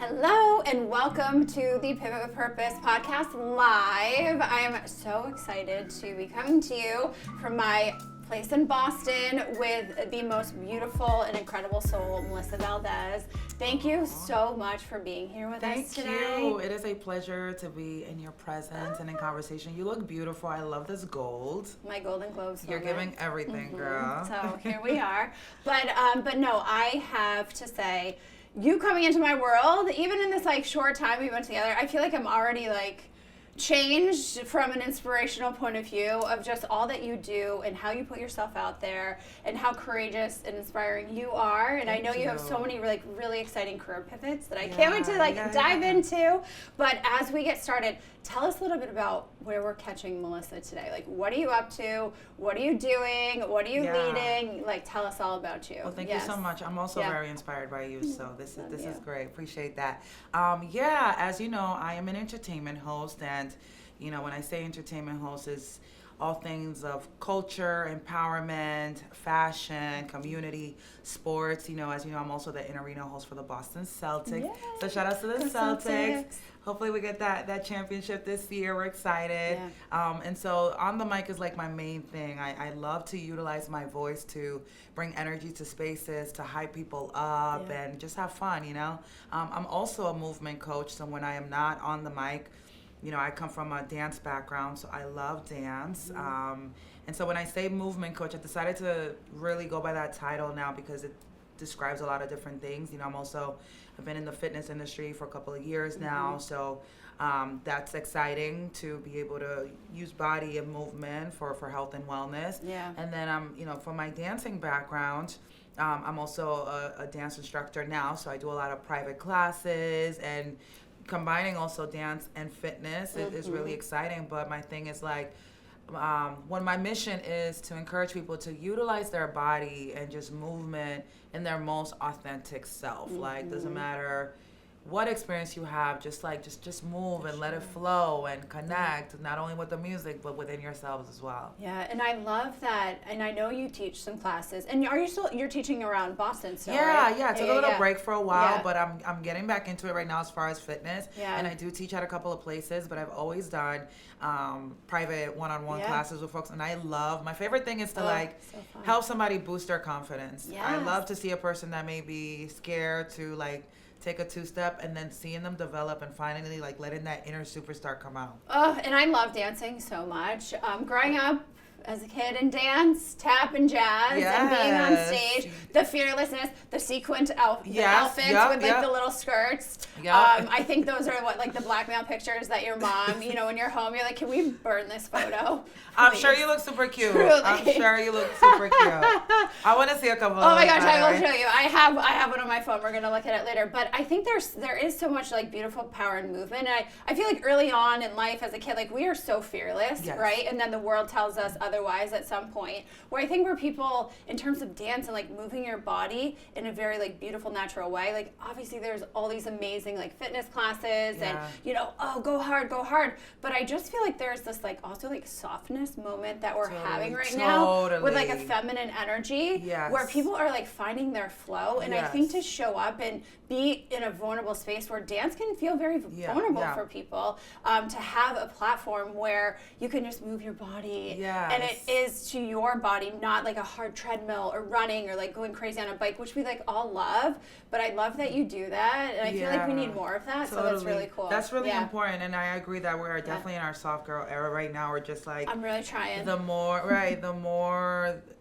Hello and welcome to the Pivot with Purpose podcast live. I am so excited to be coming to you from my place in Boston with the most beautiful and incredible soul, Melisa Valdez. Thank you so much for being here with us today. Thank you. It is a pleasure to be in your presence and in conversation. You look beautiful. I love this gold. My Golden Globes You're moment. giving everything, girl. So here we are. But no, I have to say, you coming into my world, even in this like short time we went together, I feel like I'm already like changed from an inspirational point of view of just all that you do and how you put yourself out there and how courageous and inspiring you are. And I know you have so many like really exciting career pivots that I can't wait to dive into. But as we get started, tell us a little bit about where we're catching Melisa today. Like, what are you up to? What are you doing? What are you leading? Like, tell us all about you. Well, thank you so much. I'm also very inspired by you, so this is great. Appreciate that. As you know, I am an entertainment host, and when I say entertainment host, is all things of culture, empowerment, fashion, community, sports. As you know, I'm also the in-arena host for the Boston Celtics. Yay. So shout out to the Celtics. Hopefully we get that championship this year. We're excited. Yeah. And so on the mic is like my main thing. I love to utilize my voice to bring energy to spaces, to hype people up, and just have fun, I'm also a movement coach, so when I am not on the mic, I come from a dance background, so I love dance. And so when I say movement coach, I decided to really go by that title now because it describes a lot of different things. I've been in the fitness industry for a couple of years now, so that's exciting to be able to use body and movement for health and wellness. Yeah. And then from my dancing background, I'm also a dance instructor now, so I do a lot of private classes, and combining also dance and fitness is really exciting. But my thing is when my mission is to encourage people to utilize their body and just movement in their most authentic self. Doesn't matter what experience you have, just move and let it flow and connect, not only with the music, but within yourselves as well. Yeah, and I love that. And I know you teach some classes. And you're teaching around Boston still, right? Yeah, I took a little break for a while, but I'm getting back into it right now as far as fitness. Yeah. And I do teach at a couple of places, but I've always done private one-on-one classes with folks. And my favorite thing is to help somebody boost their confidence. Yes. I love to see a person that may be scared to take a two-step, and then seeing them develop and finally letting that inner superstar come out. Oh, and I love dancing so much. Growing up as a kid in dance, tap and jazz, and being on stage, the fearlessness, the sequined outfits with the little skirts. I think those are the blackmail pictures that your mom, when you're home, you're like, can we burn this photo? I'm sure you look super cute. Truly. I'm sure you look super cute. I want to see a couple of Oh my gosh, I will show you. I have one on my phone. We're going to look at it later. But I think there is so much beautiful power and movement. And I feel like early on in life as a kid, we are so fearless, right? And then the world tells us otherwise at some point, where I think we're people in terms of dance and moving your body in a very beautiful, natural way. Obviously there's all these amazing fitness classes and go hard. But I just feel like there's this also softness moment that we're having right now with a feminine energy where people are finding their flow. And I think to show up and be in a vulnerable space where dance can feel very vulnerable for people, to have a platform where you can just move your body and it is to your body, not a hard treadmill or running or going crazy on a bike, which we all love. But I love that you do that, and I feel like we need more of that. Totally. So that's really cool. That's really important, and I agree that we're definitely in our soft girl era right now. We're just I'm really trying.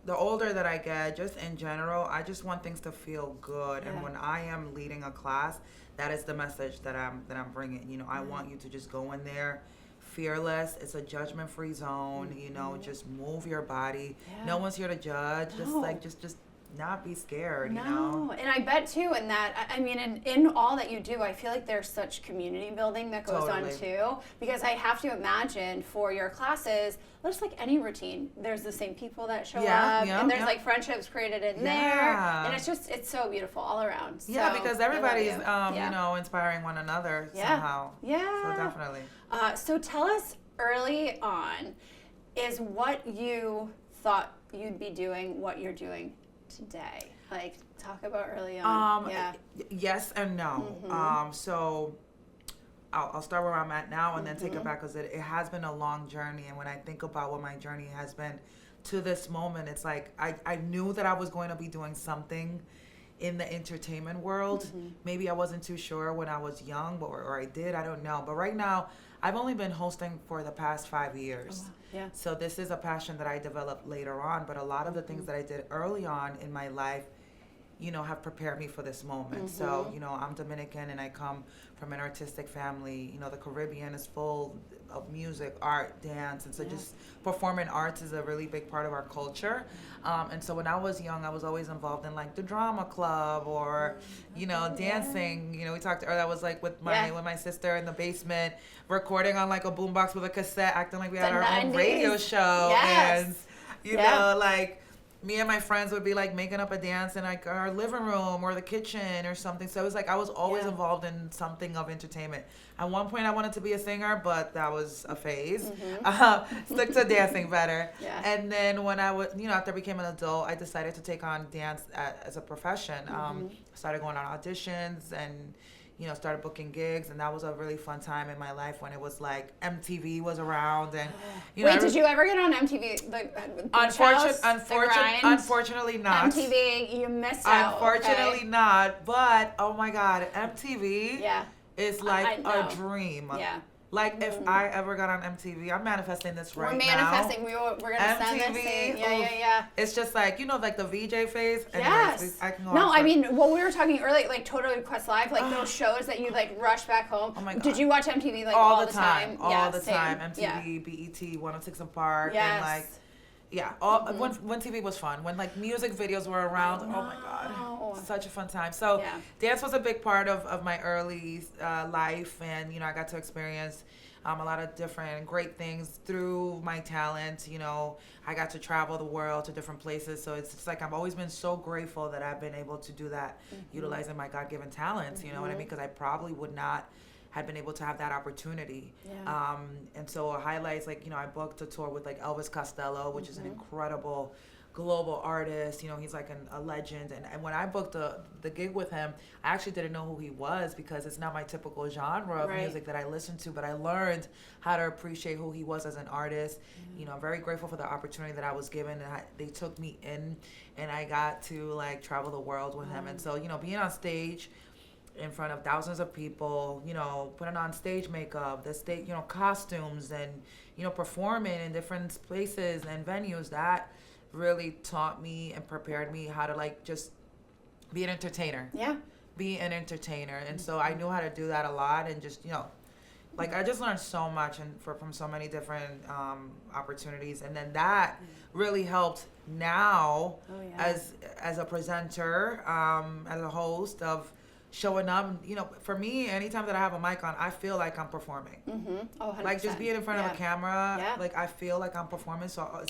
The older that I get, just in general, I just want things to feel good. And when I am leading a class, that is the message that I'm bringing. I want you to just go in there fearless. It's a judgment-free zone. Just move your body. No one's here to judge. Just not be scared. And I bet too in that, in all that you do, I feel like there's such community building that goes on too, because I have to imagine for your classes, just like any routine, there's the same people that show up, and there's friendships created in there, and it's so beautiful all around. So, because everybody's inspiring one another somehow. So definitely. So tell us early on, is what you thought you'd be doing what you're doing today? Like, talk about early on. Yes and no. So I'll start where I'm at now and then take it back, because it has been a long journey. And when I think about what my journey has been to this moment, it's like I knew that I was going to be doing something in the entertainment world. Maybe I wasn't too sure when I was young, or I did, I don't know. But right now, I've only been hosting for the past 5 years. Oh, wow. Yeah. So this is a passion that I developed later on, but a lot of the things that I did early on in my life, you know, have prepared me for this moment. So, you know, I'm Dominican and I come from an artistic family. You know, the Caribbean is full of music, art, dance, and so just performing arts is a really big part of our culture. And so when I was young, I was always involved in like the drama club or, you know, dancing. You know, we talked earlier, I was like with my sister in the basement, recording on like a boombox with a cassette, acting like we had our own radio show. And, you know, like, me and my friends would be like making up a dance in like our living room or the kitchen or something. So it was like I was always involved in something of entertainment. At one point I wanted to be a singer, but that was a phase. Stick to dancing better. And then when I was, you know, after I became an adult, I decided to take on dance as a profession. Started going on auditions and, you know, started booking gigs, and that was a really fun time in my life when it was like MTV was around, and you know. Wait, did you ever get on MTV? Unfortunately not. MTV, you missed out. Unfortunately not, but oh my God, MTV is like a dream. Like, if I ever got on MTV, I'm manifesting this right now. We're manifesting. We're going to send this thing. Yeah. It's just like, you know, like the VJ phase. Yes. I can go no, I mean, what we were talking earlier, like Total Request Live, like those shows that you like rush back home. Oh my God. Did you watch MTV like all the time? All the time. MTV, BET, 106 and Park. And like, when TV was fun, when like music videos were around, oh my God, such a fun time. So dance was a big part of my early life, and you know, I got to experience a lot of different great things through my talent. You know, I got to travel the world to different places, so it's just like I've always been so grateful that I've been able to do that, utilizing my God-given talents. You know what I mean? Because I probably would not had been able to have that opportunity. And so highlights, like, you know, I booked a tour with like Elvis Costello, which is an incredible global artist. You know, he's like a legend. And when I booked the gig with him, I actually didn't know who he was because it's not my typical genre of music that I listen to, but I learned how to appreciate who he was as an artist. You know, I'm very grateful for the opportunity that I was given, and they took me in, and I got to like travel the world with him. And so, you know, being on stage in front of thousands of people, you know, putting on stage makeup, the stage, you know, costumes, and, you know, performing in different places and venues, that really taught me and prepared me how to like just be an entertainer. Be an entertainer. And so I knew how to do that a lot, and just, you know, like I just learned so much from so many different opportunities. And then that really helped now as a presenter, as a host of showing up. You know, for me, anytime that I have a mic on, I feel like I'm performing. 100%. Like just being in front of a camera, like I feel like I'm performing. So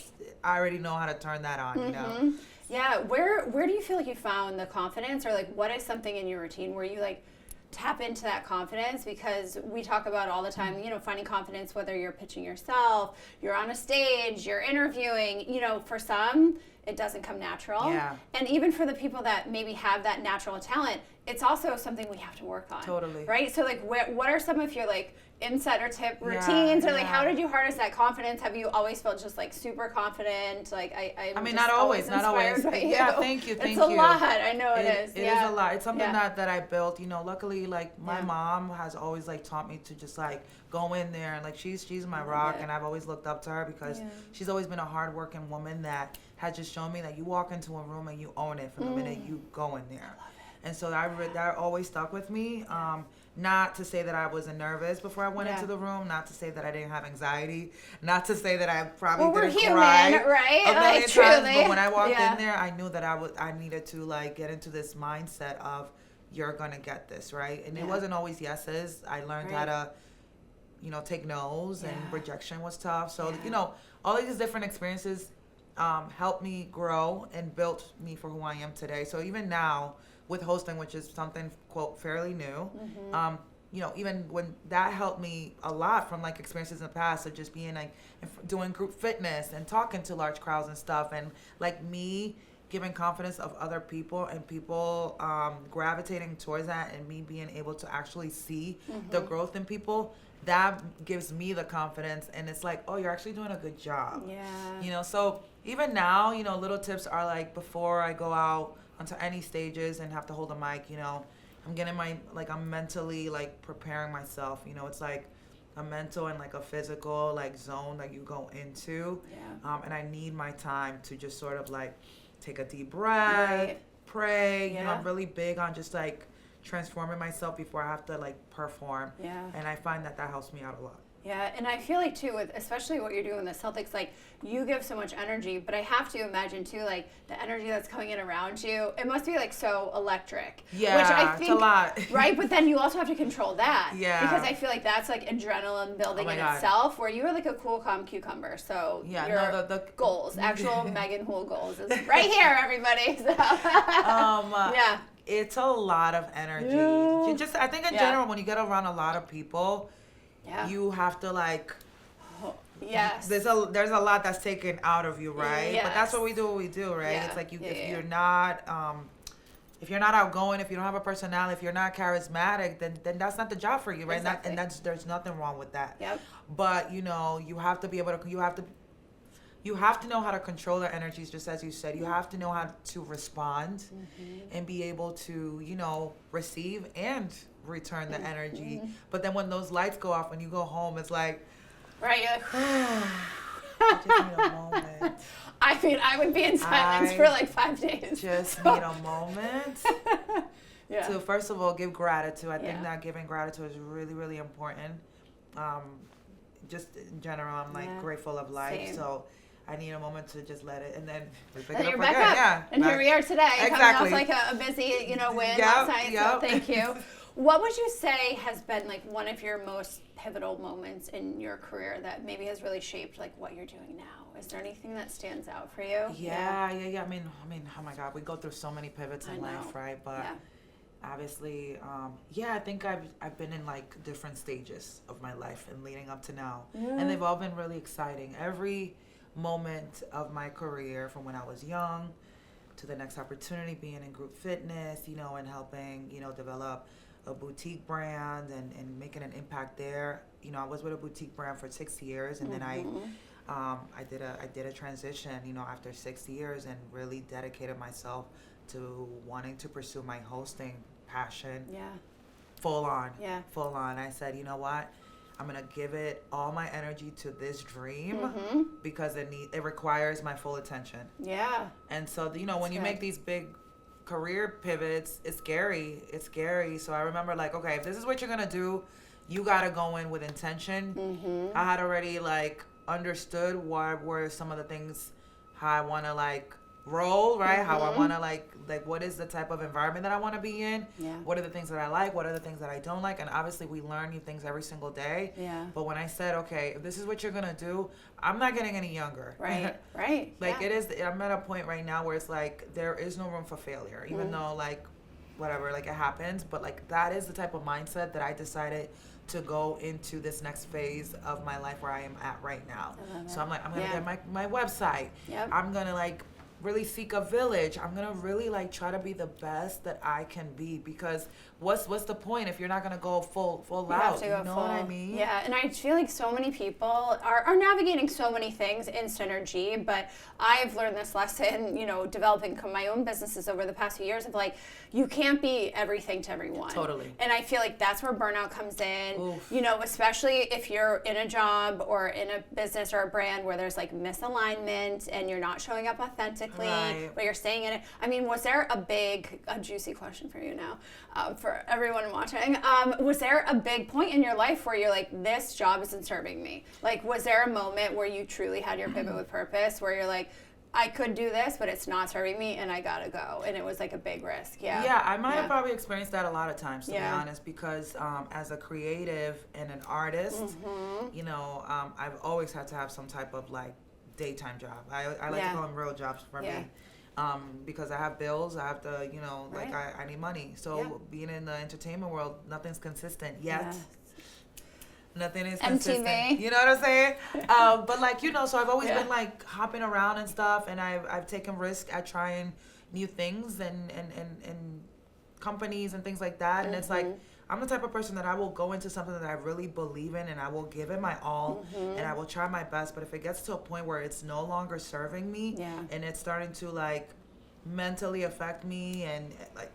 I already know how to turn that on, you know? Yeah. Where do you feel like you found the confidence, or like what is something in your routine where you like tap into that confidence? Because we talk about all the time, you know, finding confidence, whether you're pitching yourself, you're on a stage, you're interviewing, you know, for some, it doesn't come natural. And even for the people that maybe have that natural talent, it's also something we have to work on. Totally. Right? So like what are some of your like insider tip routines, or like how did you harness that confidence? Have you always felt just like super confident? Like I mean, not always. Yeah, thank you. It's a lot. I know it is. It is a lot. It's something that I built. You know, luckily, like my mom has always like taught me to just like go in there, and like she's my rock, and I've always looked up to her because she's always been a hardworking woman that has just shown me that you walk into a room and you own it from the minute you go in there. And so that always stuck with me. Not to say that I wasn't nervous before I went into the room, not to say that I didn't have anxiety, not to say that I probably didn't cry right? a million times, but when I walked in there, I knew that I needed to like get into this mindset of you're gonna get this, right? And it wasn't always yeses. I learned how to, you know, take no's, and rejection was tough. So you know, all of these different experiences helped me grow and built me for who I am today. So even now, with hosting, which is something, quote, fairly new, you know, even when that helped me a lot from like experiences in the past of just being like doing group fitness and talking to large crowds and stuff, and like me giving confidence of other people and people gravitating towards that, and me being able to actually see the growth in people, that gives me the confidence. And it's like, oh, you're actually doing a good job. Yeah. You know, so even now, you know, little tips are like, before I go out onto any stages and have to hold a mic, you know, I'm getting I'm mentally like preparing myself. You know, it's like a mental and like a physical like zone that you go into. Yeah. And I need my time to just sort of like take a deep breath, pray. You know, I'm really big on just like transforming myself before I have to like perform. Yeah. And I find that helps me out a lot. Yeah, and I feel like too, with especially what you're doing with the Celtics, like you give so much energy, but I have to imagine too, like the energy that's coming in around you, it must be like so electric. Yeah, which I think, it's a lot. Right? But then you also have to control that. Yeah. Because I feel like that's like adrenaline building in itself, where you are like a cool, calm cucumber. So your the goals, actual Megan Hool goals, is right here, everybody. So. Yeah. It's a lot of energy. You just, I think in general, when you get around a lot of people, you have to like. Yes. There's a lot that's taken out of you, right? Yes. But that's what we do, right? Yeah. It's like if you're not outgoing, if you don't have a personality, if you're not charismatic, then that's not the job for you, right? Exactly. There's nothing wrong with that. Yep. But you know, you have to be able to. You have to know how to control their energies, just as you said. You have to know how to respond and be able to, you know, receive and return the energy. But then when those lights go off, when you go home, it's like, right, you're like, I just need a moment. I mean, I would be in silence for like 5 days. Just need a moment to, first of all, give gratitude. I think that giving gratitude is really, really important. Just in general, I'm like grateful of life. Same. So I need a moment to just let it, and then you're back up. Yeah, and here we are today, coming off like a busy, you know, win last night. So thank you. What would you say has been like one of your most pivotal moments in your career that maybe has really shaped like what you're doing now? Is there anything that stands out for you? Yeah. I mean, oh my God, we go through so many pivots in life, right? But obviously, I think I've been in like different stages of my life and leading up to now, and they've all been really exciting. Every moment of my career, from when I was young to the next opportunity, being in group fitness, you know, and helping, you know, develop a boutique brand and making an impact there. You know, I was with a boutique brand for 6 years, and then I did a transition, you know, after 6 years, and really dedicated myself to wanting to pursue my hosting passion. Full on. I said, you know what? I'm going to give it all my energy to this dream because it requires my full attention. Yeah. And so, you know, when you make these big career pivots, it's scary. So I remember like, okay, if this is what you're going to do, you got to go in with intention. I had already like understood what were some of the things, how I want to like roll, right? How I want to like what is the type of environment that I want to be in? What are the things that I like? What are the things that I don't like? And obviously we learn new things every single day. But when I said, okay, if this is what you're going to do, I'm not getting any younger. Right. Like it is, I'm at a point right now where it's like, there is no room for failure, even though like, whatever, like it happens. But like, that is the type of mindset that I decided to go into this next phase of my life where I am at right now. So I'm like, I'm going to get my website. I'm going to like, really seek a village. I'm gonna really like try to be the best that I can be, because what's the point if you're not gonna go full out? You know what I mean? Yeah, and I feel like so many people are navigating so many things in synergy, but I've learned this lesson, you know, developing my own businesses over the past few years of like, you can't be everything to everyone. Totally. And I feel like that's where burnout comes in. Oof. You know, especially if you're in a job or in a business or a brand where there's like misalignment and you're not showing up authentically, but you're staying in it. I mean, was there a juicy question for you now, for everyone watching, was there a big point in your life where you're like, this job isn't serving me? Like, was there a moment where you truly had your pivot with purpose, where you're like, I could do this, but it's not serving me, and I gotta go, and it was like a big risk? Yeah, I might have probably experienced that a lot of times, to be honest, because as a creative and an artist, you know, I've always had to have some type of like daytime job. I like to call them real jobs for me. Because I have bills, I have to, you know, like I need money. So being in the entertainment world, nothing's consistent yet. Nothing is consistent. MTV. You know what I'm saying? But like, you know, so I've always been like hopping around and stuff, and I've taken risks at trying new things and companies and things like that. And it's like, I'm the type of person that I will go into something that I really believe in, and I will give it my all, and I will try my best. But if it gets to a point where it's no longer serving me, and it's starting to like mentally affect me, and like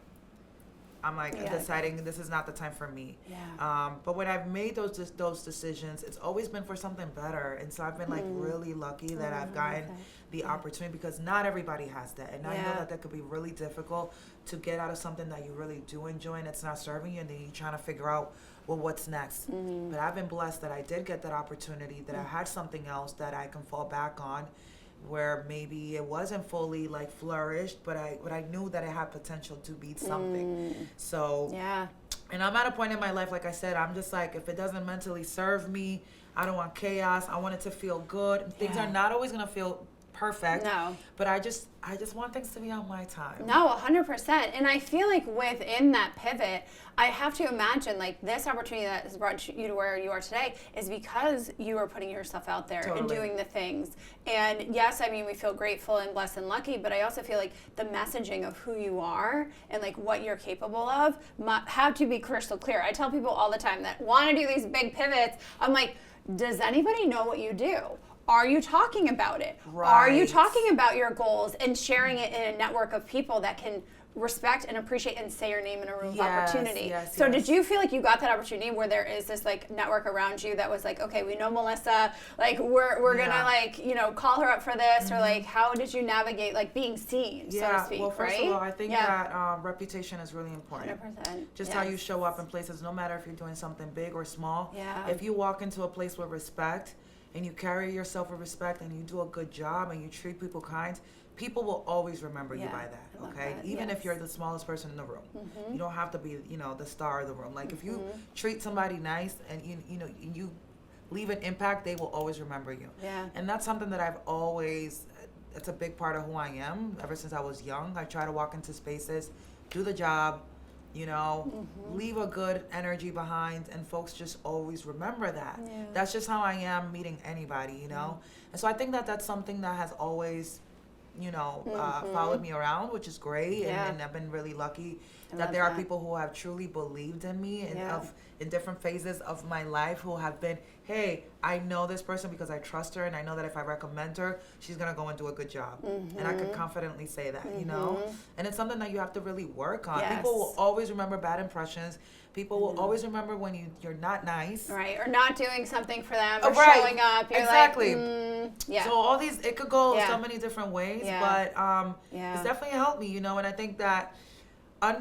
I'm like deciding this is not the time for me. But when I've made those decisions, it's always been for something better. And so I've been like really lucky that I've gotten the opportunity, because not everybody has that. And I know that could be really difficult to get out of something that you really do enjoy and it's not serving you, and then you're trying to figure out, well, what's next? But I've been blessed that I did get that opportunity, that I had something else that I can fall back on, where maybe it wasn't fully like flourished, but I knew that it had potential to be something. So and I'm at a point in my life, like I said, I'm just like, if it doesn't mentally serve me, I don't want chaos. I want it to feel good. Things are not always gonna feel perfect. No. But I just want things to be on my time. No, 100%. And I feel like within that pivot, I have to imagine like this opportunity that has brought you to where you are today is because you are putting yourself out there and doing the things. And yes, I mean, we feel grateful and blessed and lucky, but I also feel like the messaging of who you are and like what you're capable of have to be crystal clear. I tell people all the time that want to do these big pivots, I'm like, does anybody know what you do? Are you talking about it? Right. Are you talking about your goals and sharing it in a network of people that can respect and appreciate and say your name in a room of opportunity? So did you feel like you got that opportunity where there is this like network around you that was like, okay, we know Melisa, like we're gonna like, you know, call her up for this, or like how did you navigate like being seen, so to speak? Well, first of all, I think that reputation is really important. 100%. Just how you show up in places, no matter if you're doing something big or small. If you walk into a place with respect, and you carry yourself with respect, and you do a good job, and you treat people kind, people will always remember you by that, okay? Even if you're the smallest person in the room. You don't have to be, you know, the star of the room. Like if you treat somebody nice and you know, you leave an impact, they will always remember you. And that's something that I've always, it's a big part of who I am. Ever since I was young, I try to walk into spaces, do the job, you know, leave a good energy behind, and folks just always remember that. That's just how I am meeting anybody, you know? And so I think that that's something that has always, you know, followed me around, which is great. And I've been really lucky that there are people who have truly believed in me in different phases of my life, who have been, hey, I know this person because I trust her, and I know that if I recommend her, she's going to go and do a good job. And I can confidently say that, you know? And it's something that you have to really work on. People will always remember bad impressions. People will always remember when you're not nice. Right, or not doing something for them, or showing up. You're like, So all these, it could go so many different ways, but it's definitely helped me, you know? And I think that,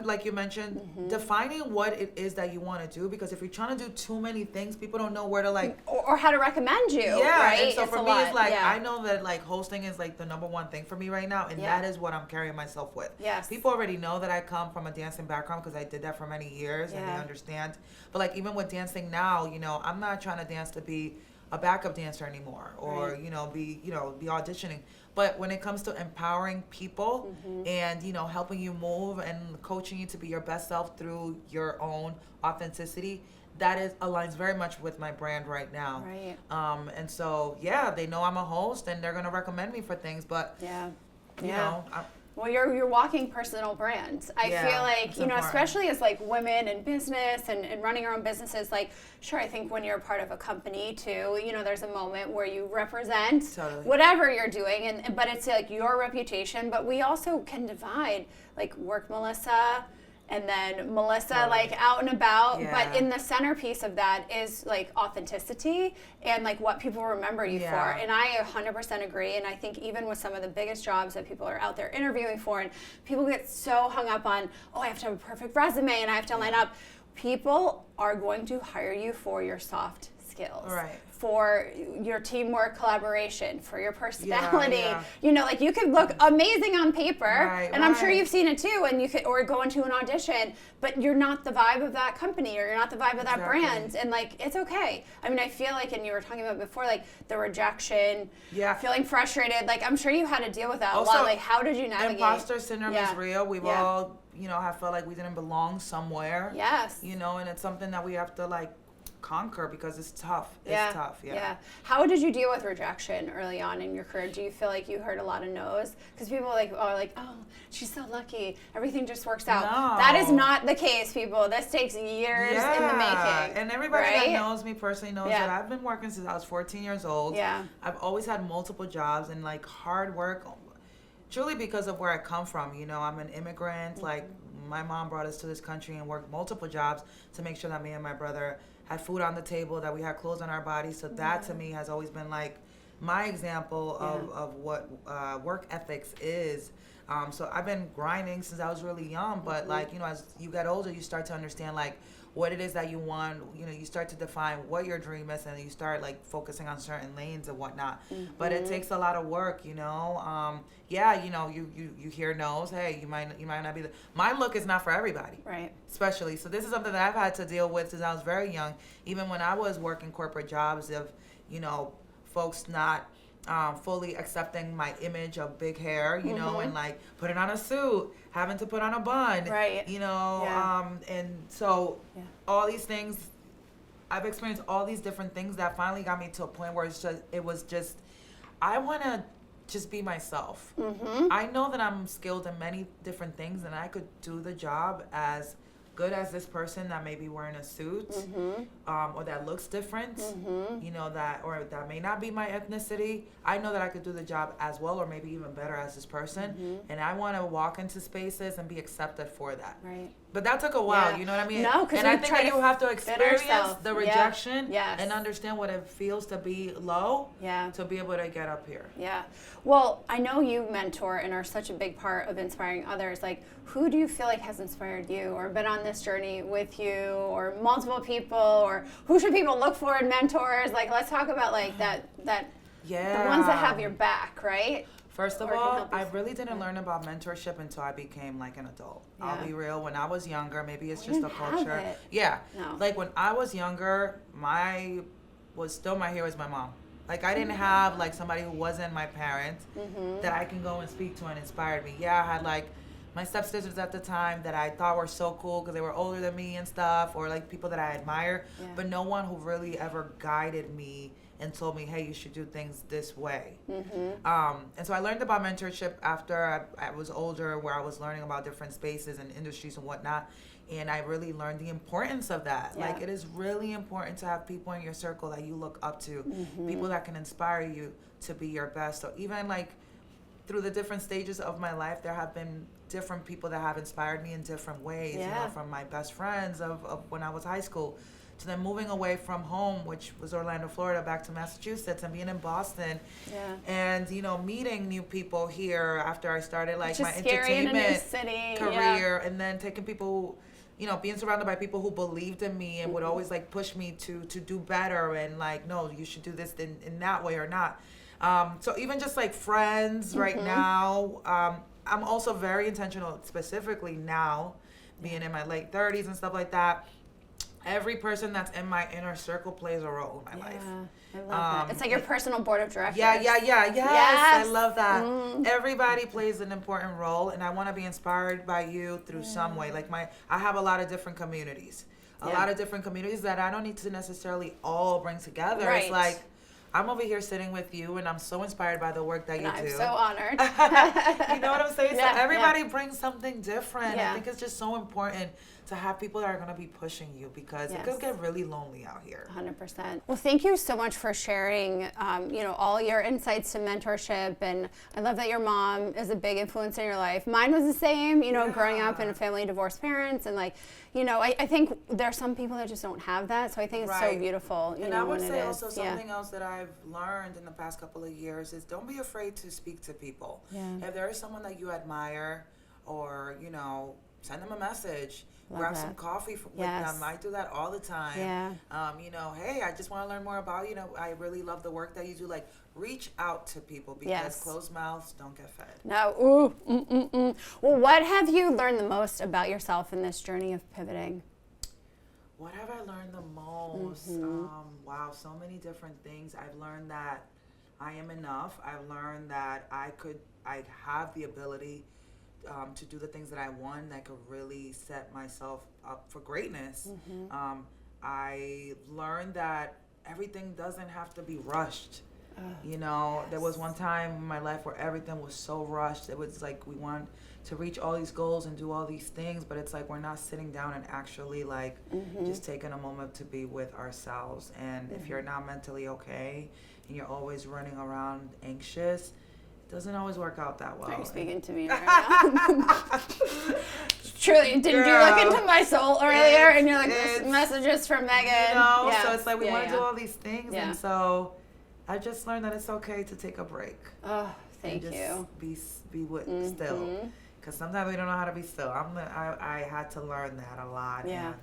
like you mentioned, defining what it is that you want to do, because if you're trying to do too many things, people don't know where to like or how to recommend you. Right? And so for me, it's like I know that like hosting is like the number one thing for me right now, and that is what I'm carrying myself with. People already know that I come from a dancing background because I did that for many years, and they understand. But like even with dancing now, you know, I'm not trying to dance to be a backup dancer anymore, or you know, be auditioning. But when it comes to empowering people and, you know, helping you move and coaching you to be your best self through your own authenticity, that aligns very much with my brand right now. And so, they know I'm a host, and they're going to recommend me for things. But, you know, well, you're walking personal brands. I feel like, you know, especially as like women in business and running your own businesses, like, sure, I think when you're a part of a company too, you know, there's a moment where you represent whatever you're doing, but it's like your reputation. But we also can divide like work Melisa, and then Melisa like out and about, but in the centerpiece of that is like authenticity and like what people remember you for. And I 100% agree. And I think even with some of the biggest jobs that people are out there interviewing for, and people get so hung up on, oh, I have to have a perfect resume and I have to line up. People are going to hire you for your soft skills, for your teamwork, collaboration, for your personality. You know, like you could look amazing on paper, and I'm sure you've seen it too, and you could, or go into an audition, but you're not the vibe of that company, or you're not the vibe of that brand, and like it's okay. I mean, I feel like, and you were talking about before, like the rejection, feeling frustrated. Like I'm sure you had to deal with that a lot. Like how did you navigate? Imposter syndrome is real. We've all, you know, have felt like we didn't belong somewhere. You know, and it's something that we have to like conquer, because it's tough. It's tough. Yeah. How did you deal with rejection early on in your career? Do you feel like you heard a lot of no's? Because people are like, oh, she's so lucky. Everything just works out. No. That is not the case, people. This takes years in the making. And everybody that knows me personally knows that I've been working since I was 14 years old. Yeah. I've always had multiple jobs and like hard work, truly because of where I come from. You know, I'm an immigrant. Like, my mom brought us to this country and worked multiple jobs to make sure that me and my brother had food on the table, that we had clothes on our bodies. So that to me has always been like my example of what work ethics is. So I've been grinding since I was really young, but like, you know, as you get older, you start to understand like what it is that you want. You know, you start to define what your dream is, and you start like focusing on certain lanes and whatnot. But it takes a lot of work, you know. You know, you hear no's. Hey, you might not be my look is not for everybody. Right. Especially. So this is something that I've had to deal with since I was very young. Even when I was working corporate jobs, of, you know, folks not fully accepting my image of big hair, you know, and like putting on a suit, having to put on a bun, right? You know, and so all these things, I've experienced all these different things that finally got me to a point where it was just, I want to just be myself. I know that I'm skilled in many different things, and I could do the job as good as this person that may be wearing a suit, or that looks different, you know, that may not be my ethnicity. I know that I could do the job as well, or maybe even better as this person, and I want to walk into spaces and be accepted for that. Right. But that took a while, you know what I mean? No, because I think that you have to experience the rejection Yes. and understand what it feels to be low Yeah. to be able to get up here. Yeah. Well, I know you mentor and are such a big part of inspiring others. Like, who do you feel like has inspired you or been on this journey with you, or multiple people, or who should people look for in mentors? Like, let's talk about like that the ones that have your back, right? First of all, I really didn't learn about mentorship until I became like an adult. Yeah. I'll be real. When I was younger, maybe it's just a culture. Yeah. No. Like when I was younger, my hero was my mom. Like I didn't have like somebody who wasn't my parent that I can go and speak to and inspired me. Yeah, I had like my stepsisters at the time that I thought were so cool because they were older than me and stuff, or like people that I admire, but no one who really ever guided me and told me, hey, you should do things this way. And so I learned about mentorship after I was older, where I was learning about different spaces and industries and whatnot. And I really learned the importance of that. Yeah. Like, it is really important to have people in your circle that you look up to, people that can inspire you to be your best. So even like through the different stages of my life, there have been different people that have inspired me in different ways. You know, from my best friends of when I was high school, to then moving away from home, which was Orlando, Florida, back to Massachusetts, and being in Boston, and you know, meeting new people here after I started like my entertainment career, and then taking people, you know, being surrounded by people who believed in me and would always like push me to do better, and like, no, you should do this in that way or not. So even just like friends right now, I'm also very intentional, specifically now, being in my late 30s and stuff like that. Every person that's in my inner circle plays a role in my life. I love that. It's like your personal board of directors. Yes, I love that. Everybody plays an important role, and I want to be inspired by you through some way. Like I have a lot of different communities. A lot of different communities that I don't need to necessarily all bring together. Right. It's like, I'm over here sitting with you, and I'm so inspired by the work that you do. I'm so honored. You know what I'm saying? So everybody brings something different. I think it's just so important to have people that are going to be pushing you, because it could get really lonely out here. 100%. Well, thank you so much for sharing, you know, all your insights to mentorship. And I love that your mom is a big influence in your life. Mine was the same, you know, growing up in a family of divorced parents. And like, you know, I think there are some people that just don't have that. So I think it's so beautiful. You and know, I would say also something else that I've learned in the past couple of years is don't be afraid to speak to people. If there is someone that you admire, or, you know, send them a message. Grab some coffee with them. I do that all the time. You know, hey, I just want to learn more about, you know, I really love the work that you do. Like, reach out to people, because closed mouths don't get fed. No. Well, what have you learned the most about yourself in this journey of pivoting? What have I learned the most? Wow, so many different things. I've learned that I am enough. I've learned that I have the ability to do the things that I want, that could really set myself up for greatness. I learned that everything doesn't have to be rushed. You know, there was one time in my life where everything was so rushed. It was like we want to reach all these goals and do all these things, but it's like we're not sitting down and actually like just taking a moment to be with ourselves. And if you're not mentally okay and you're always running around anxious, it doesn't always work out that well. Are you speaking to me right now? Truly, didn't you look into my soul earlier and you're like, this message is from Megan? You know, so it's like we want to do all these things, and so I just learned that it's okay to take a break. Oh, thank you. Just be with still, because sometimes we don't know how to be still. I had to learn that a lot. Yeah. And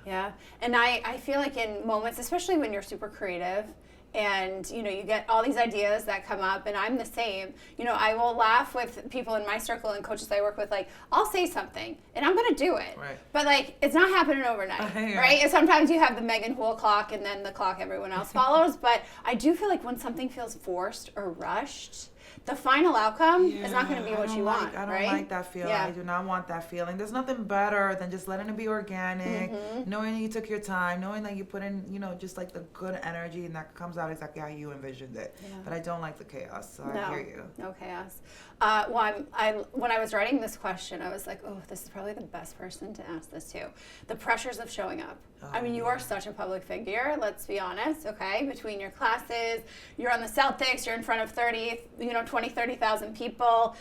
yeah, and I feel like in moments, especially when you're super creative, and you know you get all these ideas that come up, and I'm the same. You know, I will laugh with people in my circle and coaches I work with. Like, I'll say something and I'm gonna do it, right? But like, it's not happening overnight, right? And sometimes you have the Megan Hool clock, and then the clock everyone else follows. But I do feel like when something feels forced or rushed, the final outcome is not going to be what you want, I don't right? like that feeling. I do not want that feeling. There's nothing better than just letting it be organic, knowing you took your time, knowing that you put in, you know, just like the good energy, and that comes out exactly how you envisioned it. Yeah. But I don't like the chaos, so I hear you. No chaos. Well, when I was writing this question, I was like, oh, this is probably the best person to ask this to. The pressures of showing up. I mean, you are such a public figure, let's be honest, okay? Between your classes, you're on the Celtics, you're in front of 30,000 people.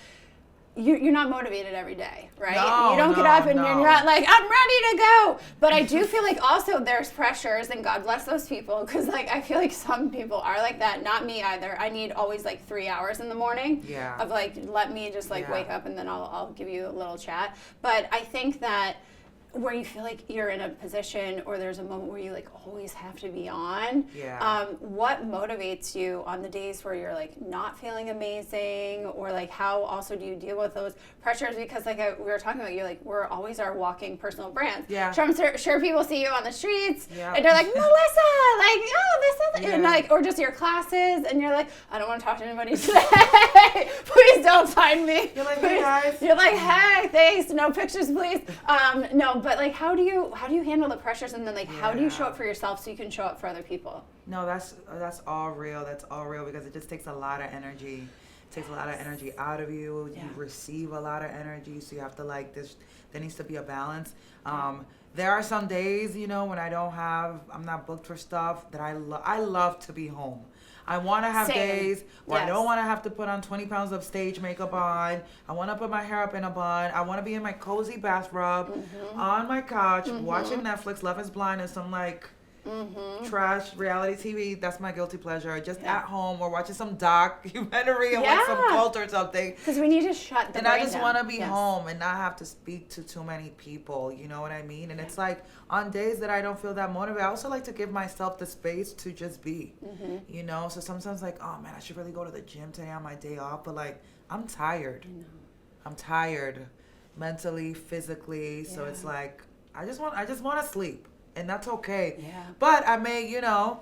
You're not motivated every day, right? You don't get up and you're not like, I'm ready to go. But I do feel like also there's pressures, and God bless those people, because like I feel like some people are like that. Not me either. I need always like 3 hours in the morning of like, let me just like wake up and then I'll give you a little chat. But I think that where you feel like you're in a position or there's a moment where you like always have to be on, what motivates you on the days where you're like not feeling amazing, or like how also do you deal with those pressures? Because like we were talking about, you're like, we're always our walking personal brands. So I'm sure people see you on the streets and they're like, Melissa, like, oh, this is, and like, or just your classes, and you're like, I don't want to talk to anybody today. Please don't find me. You're like, hey guys. You're like, hey, thanks, no pictures, please. No. But like, how do you handle the pressures, and then like, how do you show up for yourself so you can show up for other people? No, that's all real. That's all real, because it just takes a lot of energy. It takes a lot of energy out of you. You receive a lot of energy, so you have to like this. There needs to be a balance. There are some days, you know, when I'm not booked for stuff that I love to be home. I want to have days where I don't want to have to put on 20 pounds of stage makeup on. I want to put my hair up in a bun. I want to be in my cozy bathrobe on my couch watching Netflix, Love is Blind, and some like trash reality TV. That's my guilty pleasure. Just at home, or watching some documentary and watch some cult or something. Because we need to shut the brain down. And I just want to be home and not have to speak to too many people. You know what I mean? And it's like on days that I don't feel that motivated, I also like to give myself the space to just be. You know? So sometimes like, oh man, I should really go to the gym today on my day off. But like, I'm tired. I'm tired mentally, physically. So it's like, I just want to sleep. And that's okay. But I may, you know,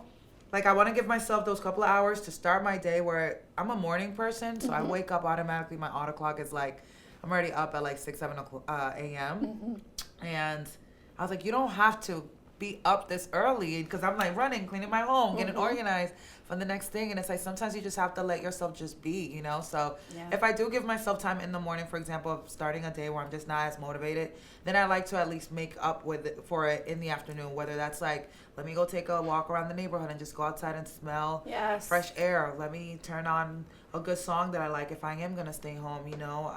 like I want to give myself those couple of hours to start my day, where I'm a morning person. So I wake up automatically. My auto clock is like, I'm already up at like 6, 7 a.m. And I was like, you don't have to be up this early, because I'm like running, cleaning my home, getting organized for the next thing. And it's like, sometimes you just have to let yourself just be, you know? So if I do give myself time in the morning, for example, of starting a day where I'm just not as motivated, then I like to at least make up for it in the afternoon, whether that's like, let me go take a walk around the neighborhood and just go outside and smell fresh air. Let me turn on a good song that I like if I am going to stay home, you know?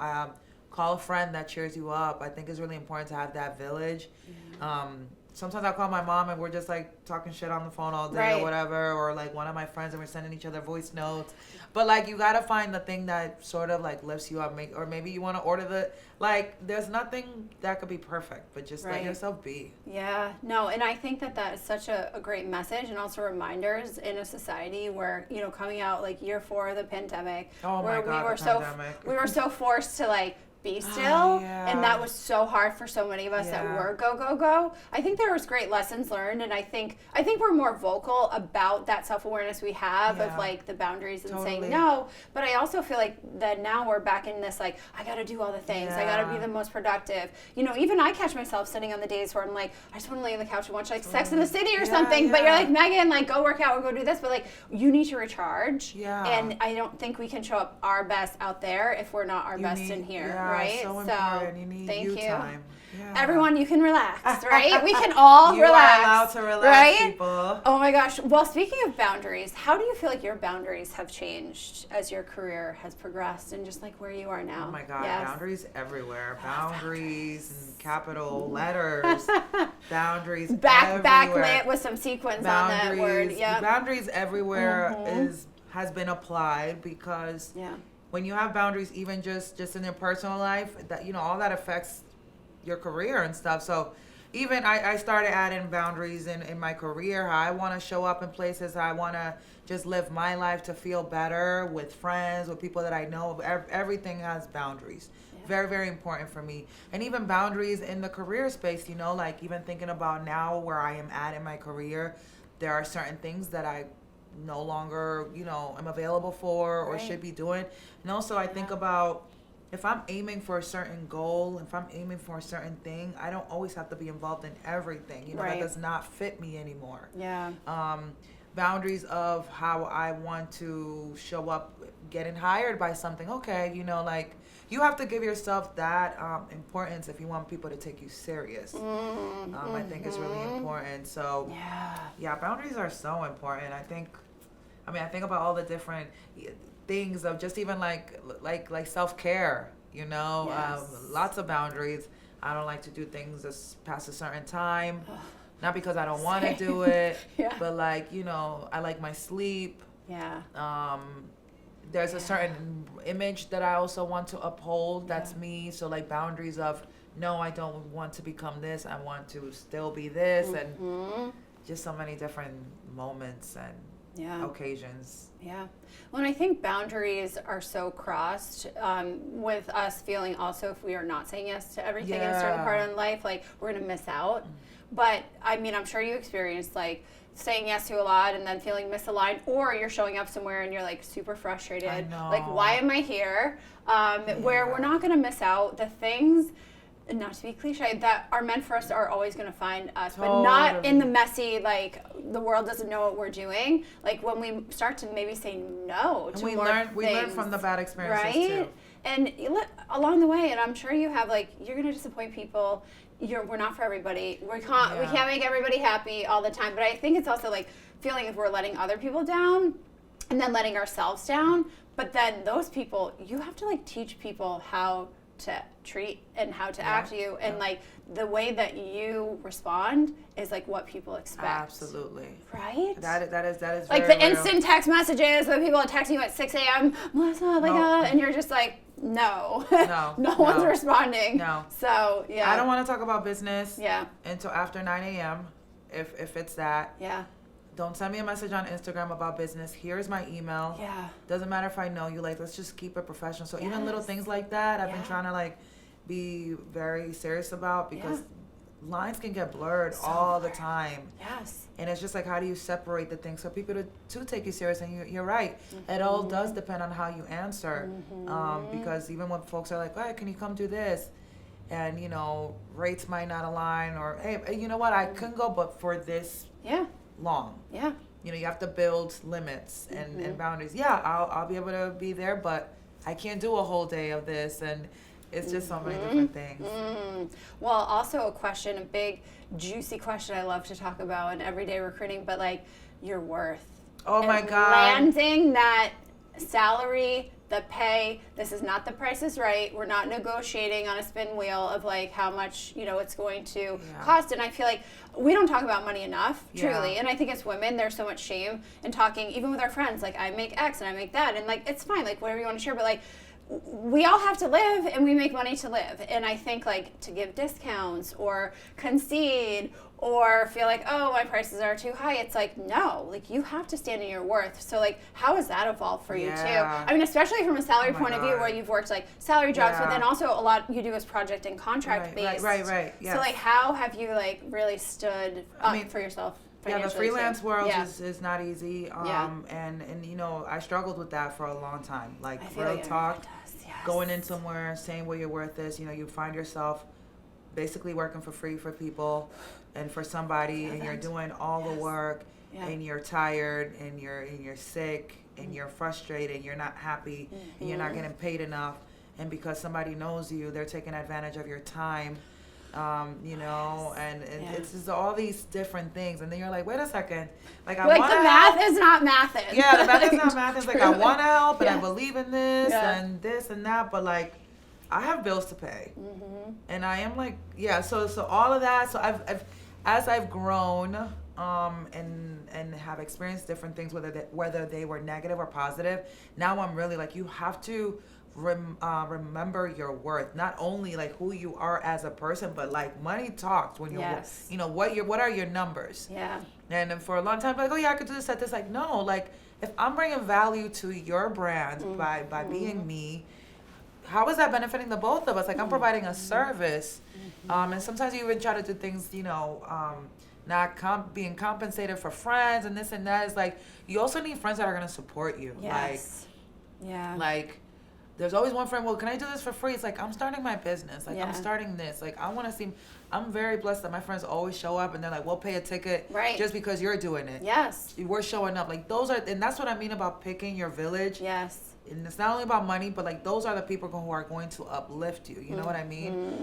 Call a friend that cheers you up. I think it's really important to have that village. Sometimes I call my mom and we're just like talking shit on the phone all day or whatever, or like one of my friends and we're sending each other voice notes. But like, you gotta find the thing that sort of like lifts you up, or maybe you want to order there's nothing that could be perfect, but just let yourself be. Yeah, no, and I think that is such a great message, and also reminders in a society where, you know, coming out like year 4 of the pandemic, where we were so forced to like be still. And that was so hard for so many of us that were go. I think there was great lessons learned, and I think we're more vocal about that self-awareness we have of like the boundaries and saying no. But I also feel like that now we're back in this like, I gotta do all the things, I gotta be the most productive. You know, even I catch myself sitting on the days where I'm like, I just want to lay on the couch and watch like Sex in the City or something. But you're like, Megan, like go work out or go do this. But like, you need to recharge. And I don't think we can show up our best out there if we're not our best in here, right? So important. You need thank you. Time. Everyone, you can relax, right? We can all relax. You are allowed to relax, right? people. Oh my gosh. Well, speaking of boundaries, how do you feel like your boundaries have changed as your career has progressed and just like where you are now? Oh my God, boundaries everywhere. Boundaries in capital letters. Boundaries everywhere. Backlit with some sequins on that word. Boundaries everywhere has been applied because when you have boundaries, even just in your personal life, that all that affects your career and stuff. So even I started adding boundaries in my career, how I want to show up in places, how I want to just live my life to feel better with friends, with people that I know. Everything has boundaries. Very, very important for me. And even boundaries in the career space, like even thinking about now where I am at in my career, there are certain things that I no longer, am available for or should be doing. And also I think about, if I'm aiming for a certain goal, if I'm aiming for a certain thing, I don't always have to be involved in everything. That does not fit me anymore. Boundaries of how I want to show up getting hired by something. Okay, like you have to give yourself that importance if you want people to take you serious. I think it's really important. So boundaries are so important. I think about all the different things of just even like self-care, lots of boundaries. I don't like to do things past a certain time, not because I don't want to do it, but like, I like my sleep. There's a certain image that I also want to uphold. That's me. So like boundaries of, no, I don't want to become this. I want to still be this. And just so many different moments and occasions. Well, and I think boundaries are so crossed with us feeling also if we are not saying yes to everything in a certain part of life, like we're going to miss out. But I'm sure you experienced like saying yes to a lot and then feeling misaligned, or you're showing up somewhere and you're like super frustrated. I know. Like, why am I here? Where we're not going to miss out the things, not to be cliche, that are meant for us are always going to find us, but not in the messy, like the world doesn't know what we're doing. Like when we start to maybe say no to more things. We learn from the bad experiences too. And along the way, and I'm sure you have, like, you're going to disappoint people. We're not for everybody. We can't make everybody happy all the time. But I think it's also like feeling if we're letting other people down and then letting ourselves down. But then those people, you have to like teach people how to treat and how to act to you, and like the way that you respond is like what people expect. Absolutely. Right? That is like very the instant text messages when people are texting you at 6 a.m. Melissa, and you're just like, no one's responding. No. So I don't want to talk about business until after 9 a.m. if it's that. Don't send me a message on Instagram about business. Here's my email. Doesn't matter if I know you. Like, let's just keep it professional. So even little things like that, I've been trying to like be very serious about, because lines can get blurred all the time. And it's just like, how do you separate the things so people to take you serious? And you're right. It all does depend on how you answer. Because even when folks are like, all right, can you come do this? And, rates might not align, or, hey, you know what? I couldn't go, but for this long. You have to build limits and boundaries. I'll be able to be there, but I can't do a whole day of this. And it's just so many different things. Well, also a big, juicy question I love to talk about in everyday recruiting, but like your worth. Oh my God. Landing that salary, the pay. This is not The Price is Right. We're not negotiating on a spin wheel of like how much, it's going to cost. And I feel like we don't talk about money enough, truly. And I think as women, there's so much shame in talking, even with our friends, like I make X and I make that. And like, it's fine, like whatever you want to share, but like, we all have to live and we make money to live. And I think like to give discounts or concede or feel like, oh, my prices are too high. It's like, no, like you have to stand in your worth. So like, how has that evolved for you too? I mean, especially from a salary point of view, where you've worked like salary jobs, but then also a lot you do as project and contract based. Right. Yes. So like, how have you like really stood up for yourself? Yeah, the freelance world is not easy. And you know, I struggled with that for a long time. Like real talk, going in somewhere, saying what your worth is. You know, you find yourself basically working for free for people and for somebody, and you're doing all the work, and you're tired, and you're sick, and you're frustrated, and you're not happy, and you're not getting paid enough, and because somebody knows you, they're taking advantage of your time, you know, and it's just all these different things, and then you're like, wait a second, like I want to the math is not mathing. Yeah, the math is not mathing. It's like I want to help, and I believe in this and this and that, but like I have bills to pay, and I am like, so all of that. So as I've grown, and have experienced different things, whether they were negative or positive. Now I'm really like, you have to remember your worth, not only like who you are as a person, but like money talks when you're, you know, what are your numbers? Yeah. And for a long time, like, oh yeah, I could do this at this. Like, no, like if I'm bringing value to your brand by being me, how is that benefiting the both of us? Like I'm providing a service, and sometimes you even try to do things, you know, not being compensated for friends and this and that. Is like you also need friends that are gonna support you. Yes. Like there's always one friend. Well, can I do this for free? It's like I'm starting my business. Like I'm starting this. Like I want to see. I'm very blessed that my friends always show up and they're like, we'll pay a ticket just because you're doing it. Yes. We're showing up. Like those are, and that's what I mean about picking your village. Yes. And it's not only about money, but like those are the people who are going to uplift you. You know what I mean?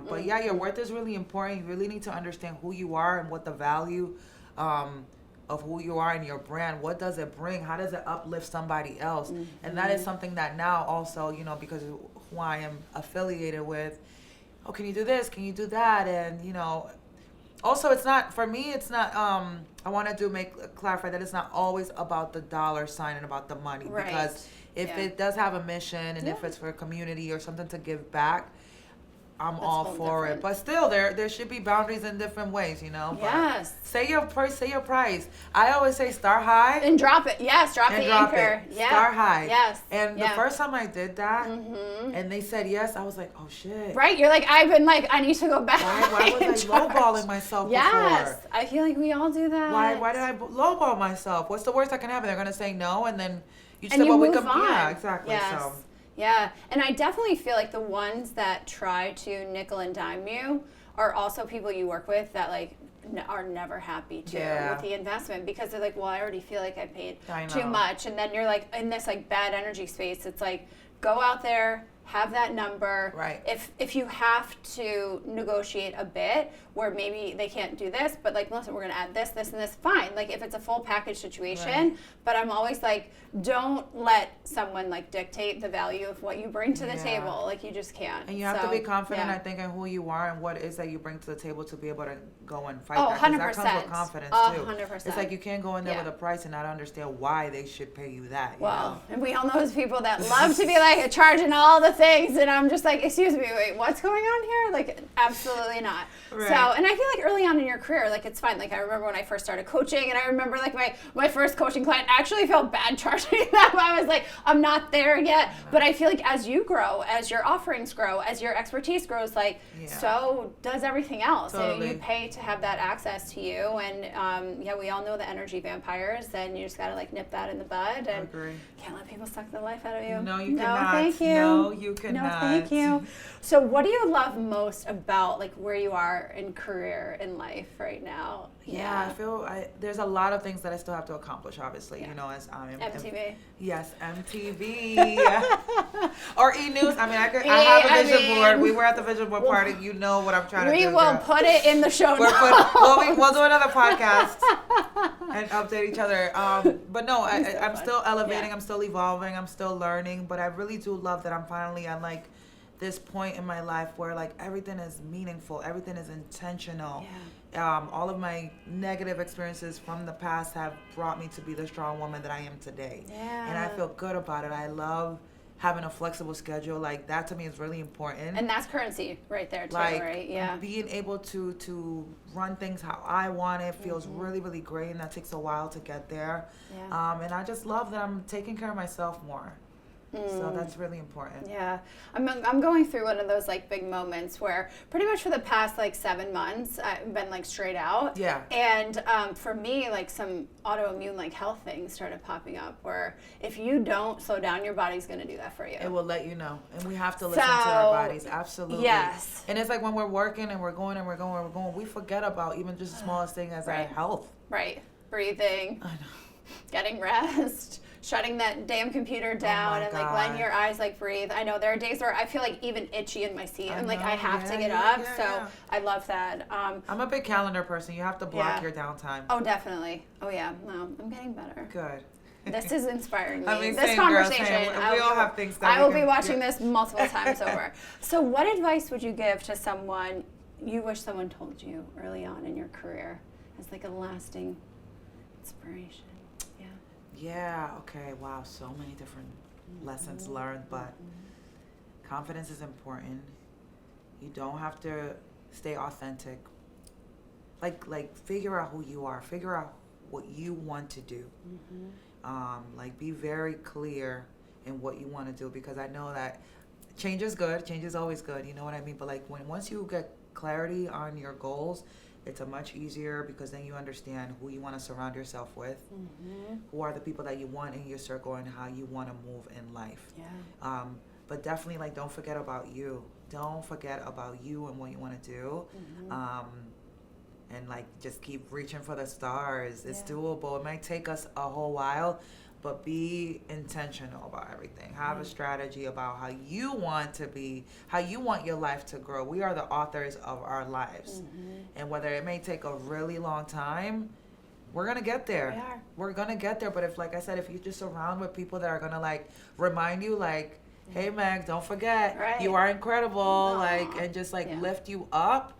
But yeah, your worth is really important. You really need to understand who you are and what the value of who you are and your brand. What does it bring? How does it uplift somebody else? And that is something that now also, you know, because of who I am affiliated with, oh, can you do this? Can you do that? And, you know, also it's not, for me, it's not, I want to clarify that it's not always about the dollar sign and about the money. Because if it does have a mission and if it's for a community or something to give back, I'm all for it. But still, there should be boundaries in different ways, you know? But say your price. I always say start high. And drop it. Yes, drop the anchor. Yeah. Start high. Yes. And the first time I did that, and they said yes, I was like, oh, shit. Right? You're like, I've been like, I need to go back. Why was I lowballing myself before? Yes. I feel like we all do that. Why did I lowball myself? What's the worst that can happen? They're going to say no, and then you just say, well, we can. Yeah, exactly. Yes. So. Yeah, and I definitely feel like the ones that try to nickel and dime you are also people you work with that like are never happy with the investment, because they're like, well, I already feel like I paid too much, and then you're like in this like bad energy space. It's like, go out there, have that number. Right. If you have to negotiate a bit where maybe they can't do this, but like, listen, we're gonna add this, this, and this, fine. Like if it's a full package situation, but I'm always like, don't let someone like dictate the value of what you bring to the table. Like you just can't. And you have to be confident, I think, in who you are and what it is that you bring to the table to be able to go and fight that. 100%. That comes with confidence too. 100%. It's like you can't go in there with a price and not understand why they should pay you that. You know? And we all know those people that love to be like charging all the things, and I'm just like, excuse me, wait, what's going on here? Like, absolutely not. Right. So, and I feel like early on in your career, like it's fine. Like I remember when I first started coaching, and I remember like my first coaching client actually felt bad charging them. I was like, I'm not there yet. But I feel like as you grow, as your offerings grow, as your expertise grows, like so does everything else. Totally. And you pay to have that access to you. And we all know the energy vampires, and you just gotta like nip that in the bud. And can't let people suck the life out of you. No, you cannot. Thank you. No, you cannot. No, thank you. So what do you love most about like where you are in career in life right now? I feel there's a lot of things that I still have to accomplish, obviously, you know, as MTV. Yes, MTV. Or E-News. I mean, I have a vision board. We were at the vision board party. You know what I'm trying to do. We will put it in the show notes. We'll do another podcast and update each other. But no, I'm still elevating. I'm still evolving. I'm still learning. But I really do love that I'm finally at like this point in my life where like everything is meaningful. Everything is intentional. All of my negative experiences from the past have brought me to be the strong woman that I am today. And I feel good about it. I love having a flexible schedule, like that to me is really important. And that's currency right there too, like, right? Yeah. Being able to run things how I want it feels really, really great, and that takes a while to get there. Yeah. And I just love that I'm taking care of myself more. So that's really important. Yeah. I'm going through one of those like big moments where pretty much for the past like 7 months I've been like straight out. Yeah. And for me, like some autoimmune like health things started popping up where if you don't slow down, your body's going to do that for you. It will let you know. And we have to listen to our bodies. Absolutely. Yes. And it's like when we're working and we're going and we're going and we're going, we forget about even just the smallest thing as our health. Right. Breathing. I know. Getting rest, shutting that damn computer down, and like letting your eyes like breathe. I know there are days where I feel like even itchy in my seat. I'm like, I have to get up. So I love that. I'm a big calendar person. You have to block your downtime. Oh, definitely. Oh, yeah. No, I'm getting better. Good. This is inspiring me. I mean, this same, conversation. girl, we all have things that I will be watching this multiple times over. So what advice would you give to someone you wish someone told you early on in your career as like a lasting inspiration? Yeah, okay, wow, so many different lessons learned, but confidence is important. You don't have to stay authentic. Like figure out who you are, figure out what you want to do. Like be very clear in what you want to do, because I know that change is good, change is always good, you know what I mean? But like once you get clarity on your goals, it's a much easier, because then you understand who you want to surround yourself with, who are the people that you want in your circle, and how you want to move in life. Yeah. But definitely, like, don't forget about you. Don't forget about you and what you want to do. And like, just keep reaching for the stars. It's doable. It might take us a whole while, but be intentional about everything. Have a strategy about how you want to be, how you want your life to grow. We are the authors of our lives. And whether it may take a really long time, we're going to get there. We are. We're going to get there. But if, like I said, if you just surround with people that are going to like remind you, like, hey, Meg, don't forget, you are incredible, like, and just like lift you up,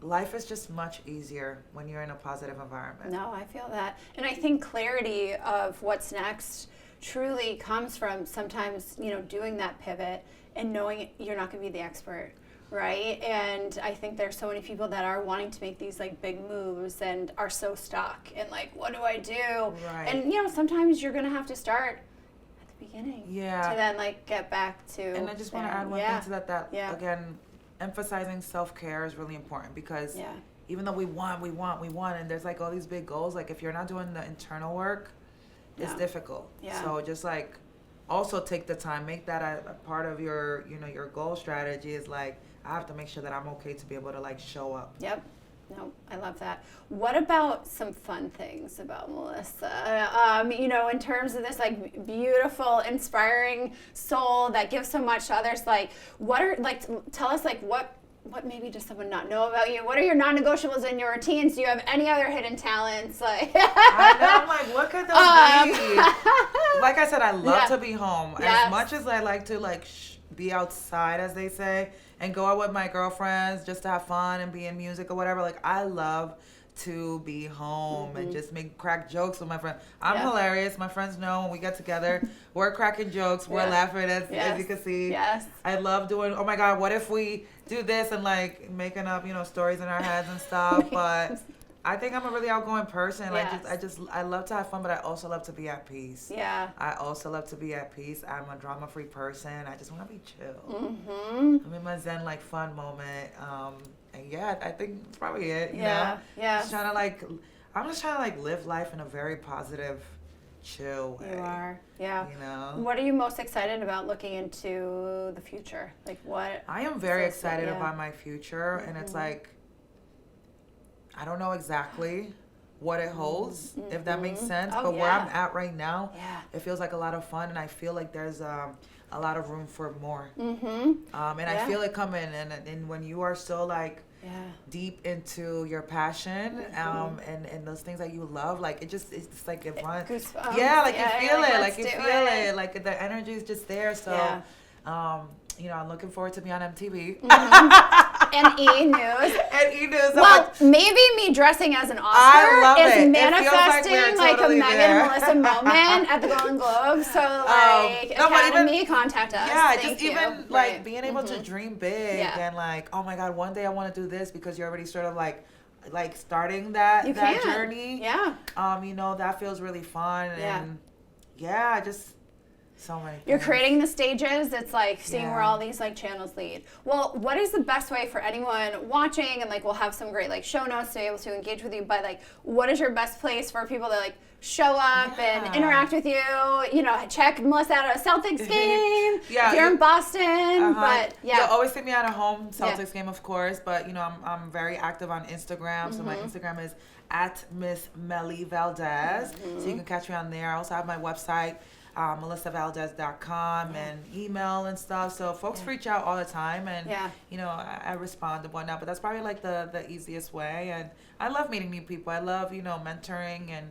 life is just much easier when you're in a positive environment. No, I feel that. And I think clarity of what's next truly comes from sometimes, doing that pivot and knowing you're not going to be the expert, right? And I think there's so many people that are wanting to make these like big moves and are so stuck and like, what do I do? Right. And, sometimes you're going to have to start at the beginning. Yeah. To then like get back to. And I just want to add one thing to that again, emphasizing self-care is really important, because even though we want, and there's like all these big goals, like if you're not doing the internal work, it's difficult. So just like also take the time, make that a part of your, your goal strategy is like, I have to make sure that I'm okay to be able to like show up. Yep. No, I love that. What about some fun things about Melisa? In terms of this like beautiful, inspiring soul that gives so much to others, like what are like tell us like what maybe does someone not know about you? What are your non-negotiables in your routines? Do you have any other hidden talents? Like I know, I'm like, what could those be? Like I said, I love to be home. As much as I like to like be outside, as they say, and go out with my girlfriends just to have fun and be in music or whatever. Like, I love to be home and just crack jokes with my friends. I'm hilarious. My friends know when we get together, we're cracking jokes, we're laughing, as you can see. Yes. I love doing, oh my God, what if we do this, and like making up, stories in our heads and stuff. But I think I'm a really outgoing person. Yes. I love to have fun, but I also love to be at peace. Yeah. I also love to be at peace. I'm a drama-free person. I just want to be chill. I'm in my zen, like, fun moment. And I think that's probably it. You know? Yeah. I'm just trying to live life in a very positive, chill way. You are. Yeah. What are you most excited about looking into the future? Like what? I am very excited about my future, and it's like, I don't know exactly what it holds, if that makes sense. But where I'm at right now, it feels like a lot of fun, and I feel like there's a lot of room for more. I feel it coming, and when you are so like deep into your passion, and those things that you love, like it's like it runs. You feel it, like you feel it, like the energy is just there. So, I'm looking forward to be on MTV. And E! News. And E! News. Well, maybe me dressing as an Oscar is manifesting like a Megan and Melissa moment at the Golden Globes. So like, Academy, contact us. Yeah, Thank just you. even like being able to dream big and like, oh my God, one day I want to do this, because you're already sort of like starting that journey. Yeah. You know, that feels really fun. And just so many things. You're creating the stages. It's like seeing where all these like channels lead. Well, what is the best way for anyone watching? And like, we'll have some great like show notes to be able to engage with you. But like, what is your best place for people to like show up and interact with you? You know, check Melissa out at a Celtics game. If you're in Boston. But you'll always see me at a home Celtics game, of course. But you know, I'm very active on Instagram. So my Instagram is at Miss Melisa Valdez. So you can catch me on there. I also have my website, melisavaldez.com, and email and stuff. So folks reach out all the time, and you know, I respond and whatnot. But that's probably like the easiest way. And I love meeting new people. I love, you know, mentoring and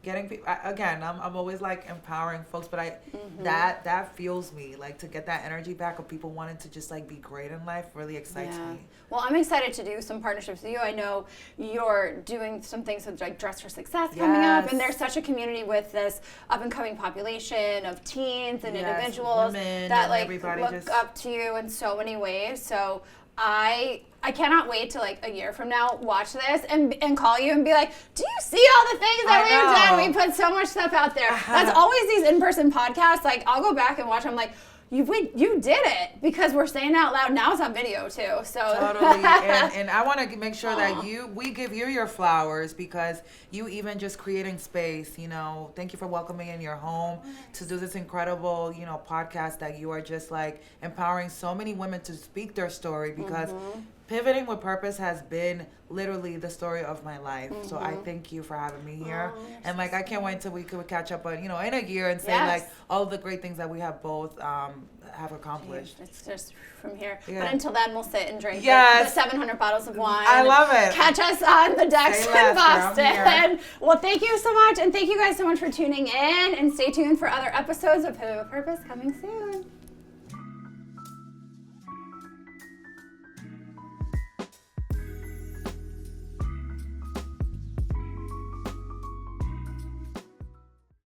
getting people. Again, I'm always like empowering folks, but that fuels me, like to get that energy back of people wanting to just like be great in life really excites me. Well, I'm excited to do some partnerships with you. I know you're doing some things with like Dress for Success coming up, and there's such a community with this up and coming population of teens and individuals that like look up to you in so many ways. So I cannot wait to like a year from now watch this and call you and be like, do you see all the things that we've done? We put so much stuff out there. That's always these in-person podcasts. Like I'll go back and watch them like, you did it, because we're saying it out loud. Now it's on video too. So totally. And I want to make sure that we give you your flowers, because you even just creating space, you know, thank you for welcoming in your home to do this incredible, you know, podcast that you are just like empowering so many women to speak their story, because pivoting with purpose has been literally the story of my life. So I thank you for having me here. And like, I can't wait till we could catch up, you know, in a year and say like all of the great things that we have both have accomplished. It's just from here. But until then, we'll sit and drink the 700 bottles of wine. I love it. Catch us on the decks in Boston. Well, thank you so much. And thank you guys so much for tuning in. And stay tuned for other episodes of Pivot with Purpose coming soon.